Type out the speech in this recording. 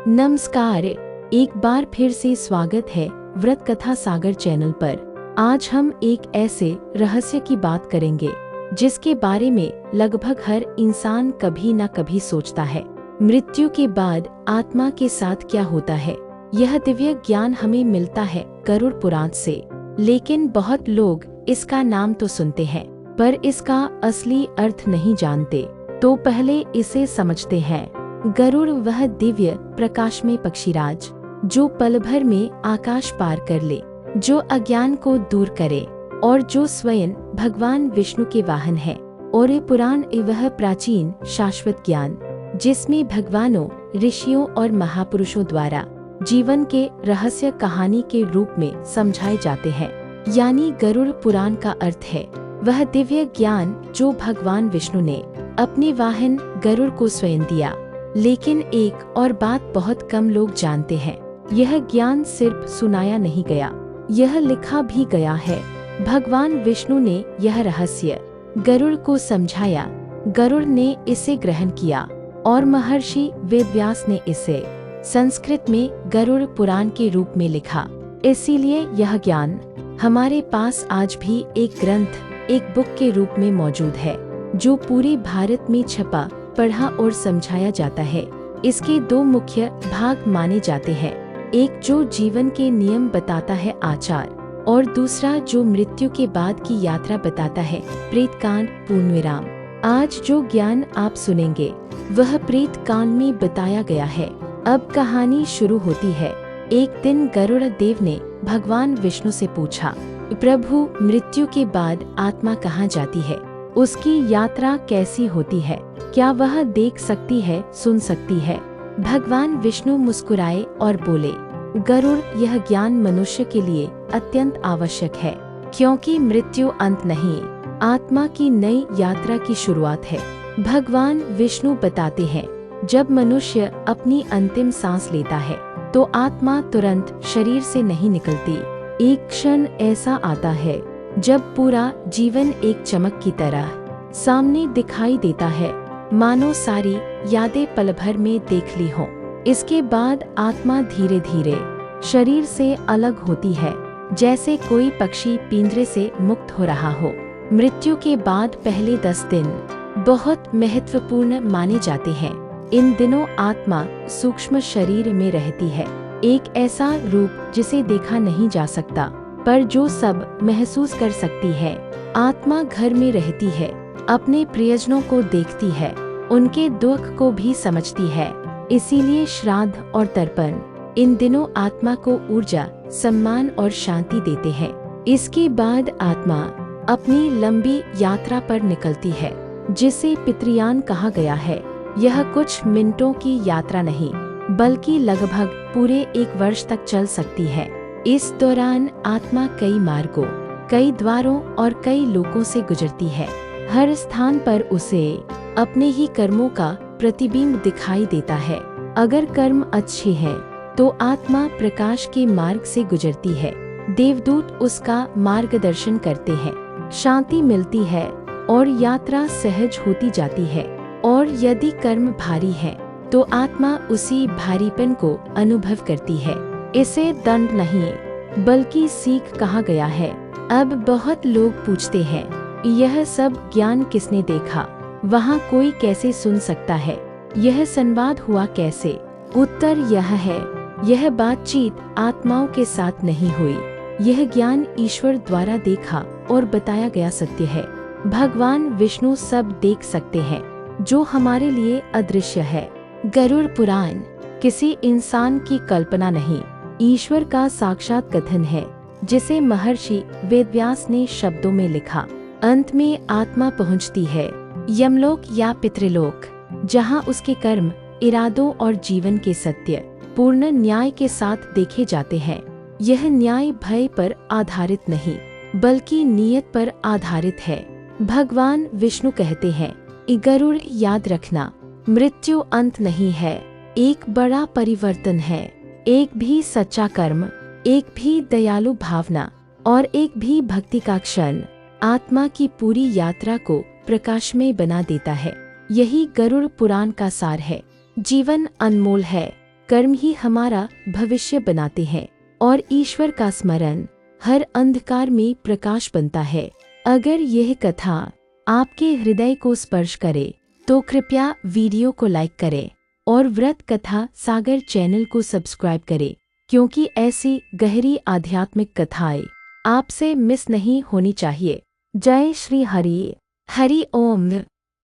नमस्कार, एक बार फिर से स्वागत है व्रत कथा सागर चैनल पर। आज हम एक ऐसे रहस्य की बात करेंगे जिसके बारे में लगभग हर इंसान कभी न कभी सोचता है। मृत्यु के बाद आत्मा के साथ क्या होता है, यह दिव्य ज्ञान हमें मिलता है गरुड़ पुराण से। लेकिन बहुत लोग इसका नाम तो सुनते हैं पर इसका असली अर्थ नहीं जानते। तो पहले इसे समझते हैं। गरुड़ वह दिव्य प्रकाशमय पक्षीराज जो पल भर में आकाश पार कर ले, जो अज्ञान को दूर करे और जो स्वयं भगवान विष्णु के वाहन है। और ये पुराण वह प्राचीन शाश्वत ज्ञान जिसमें भगवानों, ऋषियों और महापुरुषों द्वारा जीवन के रहस्य कहानी के रूप में समझाए जाते हैं। यानी गरुड़ पुराण का अर्थ है वह दिव्य ज्ञान जो भगवान विष्णु ने अपने वाहन गरुड़ को स्वयं दिया। लेकिन एक और बात बहुत कम लोग जानते हैं, यह ज्ञान सिर्फ सुनाया नहीं गया, यह लिखा भी गया है। भगवान विष्णु ने यह रहस्य गरुड़ को समझाया, गरुड़ ने इसे ग्रहण किया और महर्षि वेदव्यास ने इसे संस्कृत में गरुड़ पुराण के रूप में लिखा। इसीलिए यह ज्ञान हमारे पास आज भी एक ग्रंथ, एक बुक के रूप में मौजूद है जो पूरे भारत में छपा, पढ़ा और समझाया जाता है। इसके दो मुख्य भाग माने जाते हैं, एक जो जीवन के नियम बताता है आचार, और दूसरा जो मृत्यु के बाद की यात्रा बताता है प्रेतकांड पूर्णविराम। आज जो ज्ञान आप सुनेंगे वह प्रेतकांड में बताया गया है। अब कहानी शुरू होती है। एक दिन गरुड़ देव ने भगवान विष्णु से पूछा, प्रभु, मृत्यु के बाद आत्मा कहाँ जाती है? उसकी यात्रा कैसी होती है? क्या वह देख सकती है, सुन सकती है? भगवान विष्णु मुस्कुराए और बोले, गरुड़, यह ज्ञान मनुष्य के लिए अत्यंत आवश्यक है, क्योंकि मृत्यु अंत नहीं, आत्मा की नई यात्रा की शुरुआत है। भगवान विष्णु बताते हैं, जब मनुष्य अपनी अंतिम सांस लेता है तो आत्मा तुरंत शरीर से नहीं निकलती। एक क्षण ऐसा आता है जब पूरा जीवन एक चमक की तरह सामने दिखाई देता है, मानो सारी यादें पल भर में देख ली हों। इसके बाद आत्मा धीरे धीरे शरीर से अलग होती है, जैसे कोई पक्षी पिंजरे से मुक्त हो रहा हो। मृत्यु के बाद पहले 10 दिन बहुत महत्वपूर्ण माने जाते हैं। इन दिनों आत्मा सूक्ष्म शरीर में रहती है, एक ऐसा रूप जिसे देखा नहीं जा सकता पर जो सब महसूस कर सकती है। आत्मा घर में रहती है, अपने प्रियजनों को देखती है, उनके दुख को भी समझती है। इसीलिए श्राद्ध और तर्पण इन दिनों आत्मा को ऊर्जा, सम्मान और शांति देते हैं। इसके बाद आत्मा अपनी लंबी यात्रा पर निकलती है, जिसे पितृयान कहा गया है। यह कुछ मिनटों की यात्रा नहीं बल्कि लगभग पूरे 1 वर्ष तक चल सकती है। इस दौरान आत्मा कई मार्गों, कई द्वारों और कई लोकों से गुजरती है। हर स्थान पर उसे अपने ही कर्मों का प्रतिबिंब दिखाई देता है। अगर कर्म अच्छे हैं तो आत्मा प्रकाश के मार्ग से गुजरती है, देवदूत उसका मार्गदर्शन करते हैं, शांति मिलती है और यात्रा सहज होती जाती है। और यदि कर्म भारी है तो आत्मा उसी भारीपन को अनुभव करती है। इसे दंड नहीं बल्कि सीख कहा गया है। अब बहुत लोग पूछते हैं, यह सब ज्ञान किसने देखा? वहाँ कोई कैसे सुन सकता है? यह संवाद हुआ कैसे? उत्तर यह है, यह बातचीत आत्माओं के साथ नहीं हुई, यह ज्ञान ईश्वर द्वारा देखा और बताया गया सत्य है। भगवान विष्णु सब देख सकते हैं जो हमारे लिए अदृश्य है। गरुड़ पुराण किसी इंसान की कल्पना नहीं, ईश्वर का साक्षात कथन है जिसे महर्षि वेदव्यास ने शब्दों में लिखा। अंत में आत्मा पहुंचती है यमलोक या पितृलोक, जहां उसके कर्म, इरादों और जीवन के सत्य पूर्ण न्याय के साथ देखे जाते हैं। यह न्याय भय पर आधारित नहीं बल्कि नियत पर आधारित है। भगवान विष्णु कहते हैं, गरुड़, याद रखना, मृत्यु अंत नहीं है, एक बड़ा परिवर्तन है। एक भी सच्चा कर्म, एक भी दयालु भावना और एक भी भक्ति का क्षण आत्मा की पूरी यात्रा को प्रकाशमय बना देता है। यही गरुड़ पुराण का सार है। जीवन अनमोल है, कर्म ही हमारा भविष्य बनाते हैं और ईश्वर का स्मरण हर अंधकार में प्रकाश बनता है। अगर यह कथा आपके हृदय को स्पर्श करे तो कृपया वीडियो को लाइक करें और व्रत कथा सागर चैनल को सब्सक्राइब करें, क्योंकि ऐसी गहरी आध्यात्मिक कथाएं आपसे मिस नहीं होनी चाहिए। जय श्री हरि। हरि ओम।